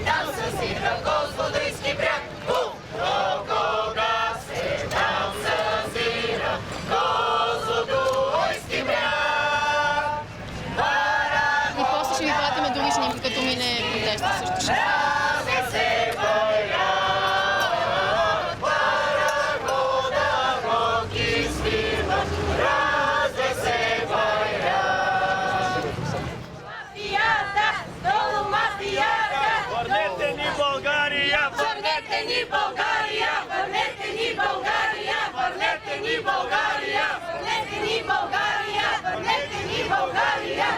Там съзира Господа иски бряг. Кога се там съзира Господа иски бряг. И после ще ви пратим други снимки, като мине протеста също. Разе се въря. Парахода роки свирва. Разе се въря. Мафията, долу мафията. Върнете ни България! Върнете ни България! Върнете ни България! Върнете ни България! Върнете ни България! Върнете ни България!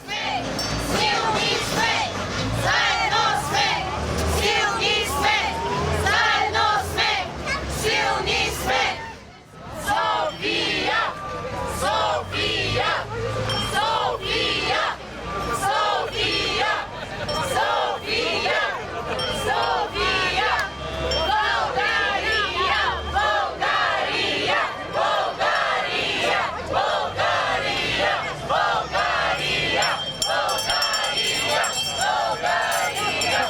Сме! Силни сме! Заедно сме! Силни сме! Заедно сме! Силни сме! София! София! София! София! София! София! България! България! България! България! България! България! България! България!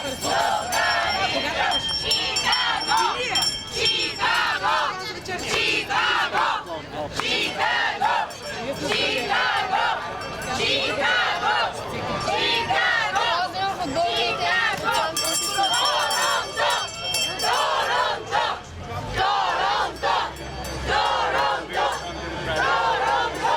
Чикаго! Чикаго! Чикаго! Чикаго! Чикаго! Чикаго! Чикаго! Торонто! Торонто! Торонто! Торонто!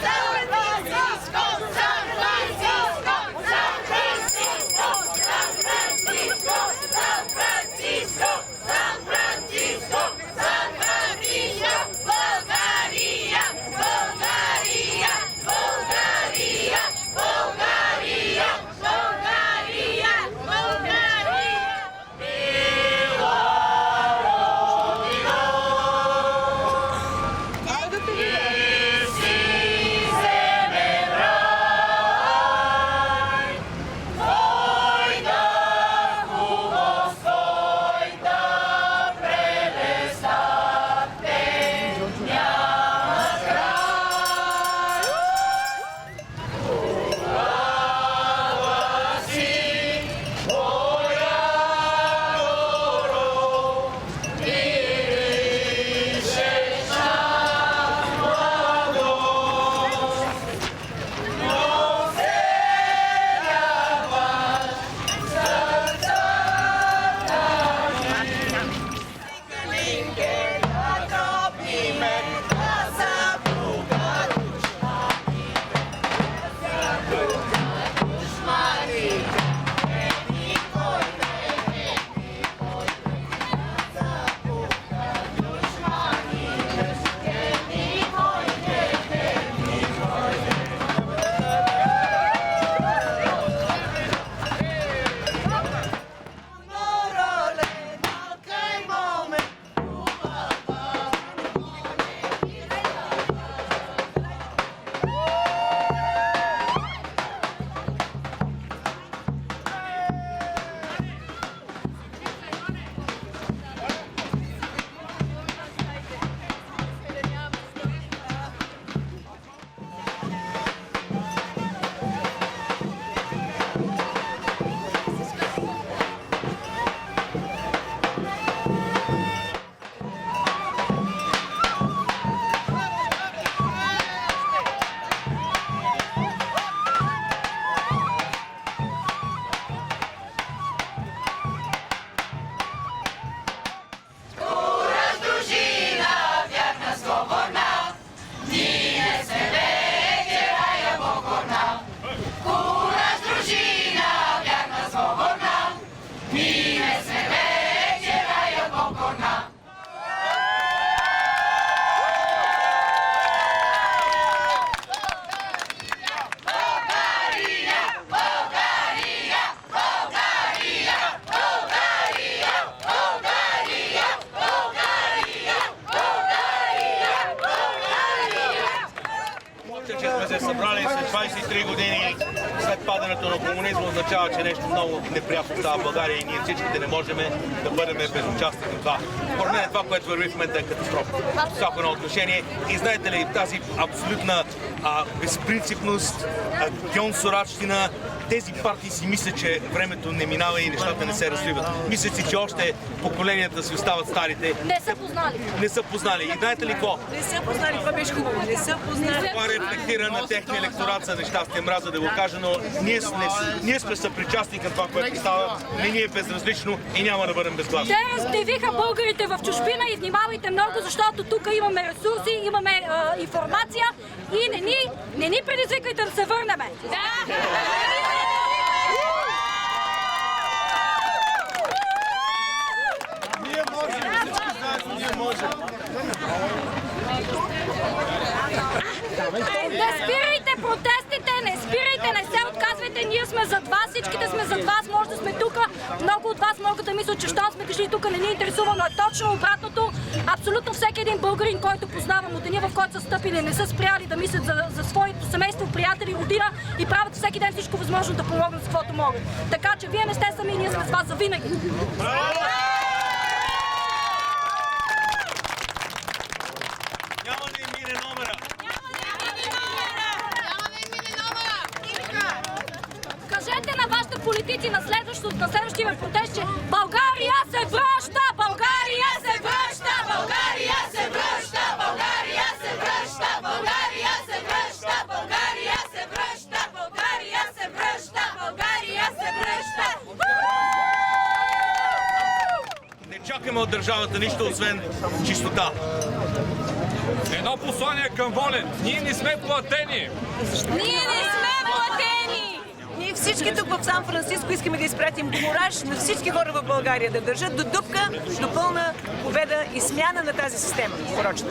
Сан Франциско! Сан Франциско! Сан Франциско! Сан Франциско! Сан Франциско! Сан Франциско! Сан Франциско! България! България! България! България! България! България! Мила родина! И си земен рай, твоята хубост, твоята прелест те няма край. Тогава си моя горо, миришеш на младост, но се лягваш сърцата ми. Калинке, да топи ме, да съпруга душманите, да съпруга душманите. Никой не, никой не, да съпруга душманите, никой не, никой не. Morale, malkaj moment, Кураж, дружина, вярна, свободна, ние сме вече рая покорна. Кураж, дружина, вярна, свободна, ние сме вече рая покорна. България! България! България! България! България! България! България! Че сме се събрали след 23 години след падането на комунизма означава, че нещо много неприятно става в България и ние всичките не можем да бъдем безучастни към това. Според мен това, което върви в момента е катастрофа. Всяко едно отношение. И знаете ли, тази абсолютна безпринципност, гьонсорадщина, тези партии си мислят, че времето не минава и нещата не се развиват. Мислят си, че още поколенията си остават старите. Не са познали. Не са познали. И знаете ли какво? Не са познали, това беше хубаво. Не са познали. Това рефлектира на техния електорат за нещастие, мраза да го кажа, но ние сме съпричастни към това, което става. Не ни е безразлично и няма да бъдем безгласни. Те раздевиха българите в чужбина и внимавайте много, защото тук имаме ресурси, имаме информация и не ни предизвикайте да се върнем. Не спирайте протестите, не спирайте, не се отказвайте, ние сме зад вас, всичките сме зад вас, може да сме тук. Много от вас могат да мислят, че щом сме дошли тук не ни интересува, но е точно обратното. Абсолютно всеки един българин, който познавам от деня, в който са стъпили, не са спряли да мислят за своето семейство, приятели, родина и правят всеки ден всичко възможно да помогнат с каквото могат. Така че вие не сте сами, ние сме с вас завинаги. Няма да им мине номера. Кажете на вашите политици на следващия протест, че България се връща! България се връща! България се връща! България се връща! България се връща! България се връща! България се връща! България се връща! Не чакаме от държавата нищо, освен чистота. Едно послание към Волен. Ние не сме платени. Ние не сме платени! Ние всички тук в Сан-Франциско искаме да изпратим кураж на всички хора в България да държат до дупка, до пълна победа и смяна на тази система. Порочна.